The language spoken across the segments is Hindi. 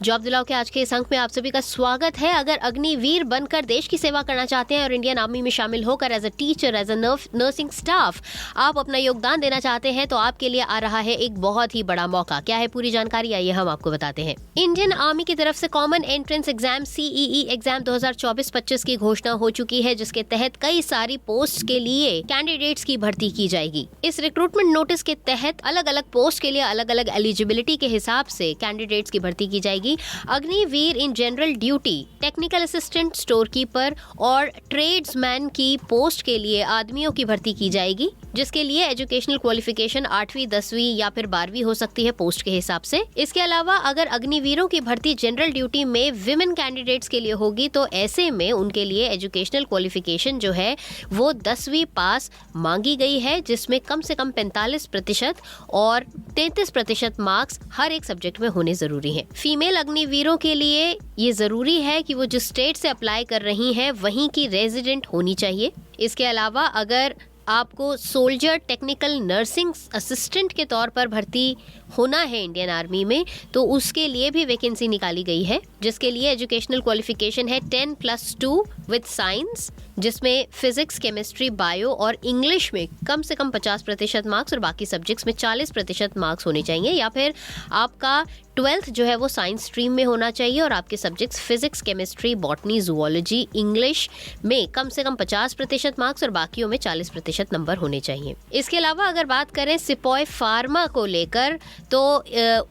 जॉब दिलाओ के आज के इस अंक में आप सभी का स्वागत है। अगर अग्निवीर बनकर देश की सेवा करना चाहते हैं और इंडियन आर्मी में शामिल होकर as a teacher, as a nursing staff आप अपना योगदान देना चाहते हैं तो आपके लिए आ रहा है एक बहुत ही बड़ा मौका। क्या है पूरी जानकारी, आइए हम आपको बताते हैं। इंडियन आर्मी की तरफ से common entrance exam CEE exam 2024-25 की घोषणा हो चुकी है, जिसके तहत कई सारी पोस्ट के लिए कैंडिडेट्स की भर्ती की जाएगी। इस रिक्रूटमेंट नोटिस के तहत अलग अलग पोस्ट के लिए अलग अलग एलिजिबिलिटी के हिसाब से कैंडिडेट्स की भर्ती की जाएगी। Agniveer in general duty, technical assistant, store keeper और ट्रेड्समैन की पोस्ट के लिए आदमियों की भर्ती की जाएगी, जिसके लिए एजुकेशनल क्वालिफिकेशन 8वीं, 10वीं या फिर 12वीं हो सकती है पोस्ट के हिसाब से। इसके अलावा अगर अग्निवीरों की भर्ती जनरल ड्यूटी में विमेन कैंडिडेट्स के लिए होगी तो ऐसे में उनके लिए एजुकेशनल क्वालिफिकेशन जो है वो 10वीं पास मांगी गई है, जिसमें कम से कम 45% और 33% मार्क्स हर एक सब्जेक्ट में होने जरूरी हैं। फीमेल अग्निवीरों के लिए ये जरूरी है कि वो जिस स्टेट से अप्लाई कर रही हैं वहीं की रेजिडेंट होनी चाहिए। इसके अलावा अगर आपको सोल्जर टेक्निकल नर्सिंग असिस्टेंट के तौर पर भर्ती होना है इंडियन आर्मी में तो उसके लिए भी वैकेंसी निकाली गई है, जिसके लिए एजुकेशनल क्वालिफिकेशन है 10+2 विद साइंस, जिसमें फिजिक्स, केमिस्ट्री, बायो और इंग्लिश में कम से कम 50% मार्क्स और बाकी सब्जेक्ट्स में 40% मार्क्स होने चाहिए, या फिर आपका 12th जो है वो साइंस स्ट्रीम में होना चाहिए और आपके subjects physics, chemistry, botany, zoology, English में कम से कम 50% मार्क्स और बाकियों में 40% नंबर होने चाहिए। इसके अलावा अगर बात करें सिपाही फार्मा को लेकर तो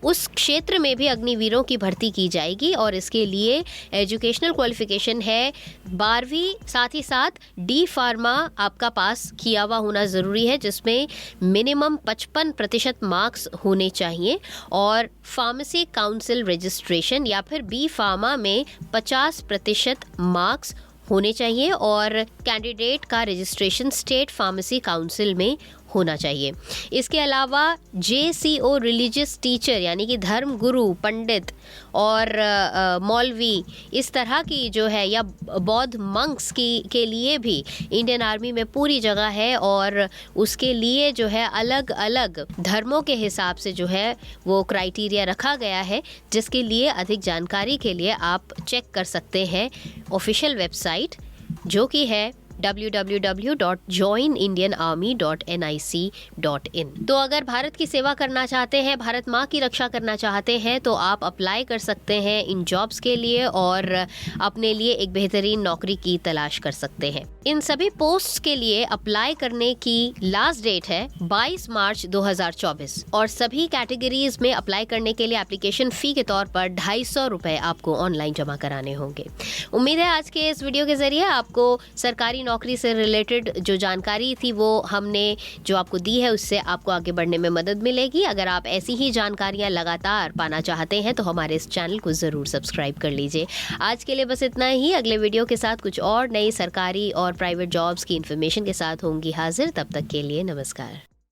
उस क्षेत्र में भी अग्निवीरों की भर्ती की जाएगी और इसके लिए एजुकेशनल क्वालिफिकेशन है 12वीं, साथ ही साथ डी फार्मा आपका पास किया हुआ होना ज़रूरी है, जिसमें मिनिमम 55% मार्क्स होने चाहिए और फार्मेसी काउंसिल रजिस्ट्रेशन या फिर बी फार्मा में 50% मार्क्स होने चाहिए और कैंडिडेट का रजिस्ट्रेशन स्टेट फार्मेसी काउंसिल में होना चाहिए। इसके अलावा JCO रिलीजियस टीचर यानी कि धर्म गुरु, पंडित और मौलवी इस तरह की जो है या बौद्ध मंक्स के लिए भी इंडियन आर्मी में पूरी जगह है और उसके लिए जो है अलग अलग धर्मों के हिसाब से जो है वो क्राइटेरिया रखा गया है, जिसके लिए अधिक जानकारी के लिए आप चेक कर सकते हैं ऑफिशियल वेबसाइट जो कि है www.joinindianarmy.nic.in। तो अगर भारत की सेवा करना चाहते हैं, भारत माँ की रक्षा करना चाहते हैं तो आप अप्लाई कर सकते हैं इन जॉब्स के लिए और अपने लिए एक बेहतरीन नौकरी की तलाश कर सकते हैं। इन सभी पोस्ट्स के लिए अप्लाई करने की लास्ट डेट है 22 मार्च 2024 और सभी कैटेगरीज में अप्लाई करने के लिए एप्लीकेशन फी के तौर पर 250 रुपए आपको ऑनलाइन जमा कराने होंगे। उम्मीद है आज के इस वीडियो के जरिए आपको सरकारी नौकरी से रिलेटेड जो जानकारी थी वो हमने जो आपको दी है उससे आपको आगे बढ़ने में मदद मिलेगी। अगर आप ऐसी ही जानकारियां लगातार पाना चाहते हैं तो हमारे इस चैनल को ज़रूर सब्सक्राइब कर लीजिए। आज के लिए बस इतना ही। अगले वीडियो के साथ कुछ और नई सरकारी और प्राइवेट जॉब्स की इन्फॉर्मेशन के साथ होंगी हाजिर। तब तक के लिए नमस्कार।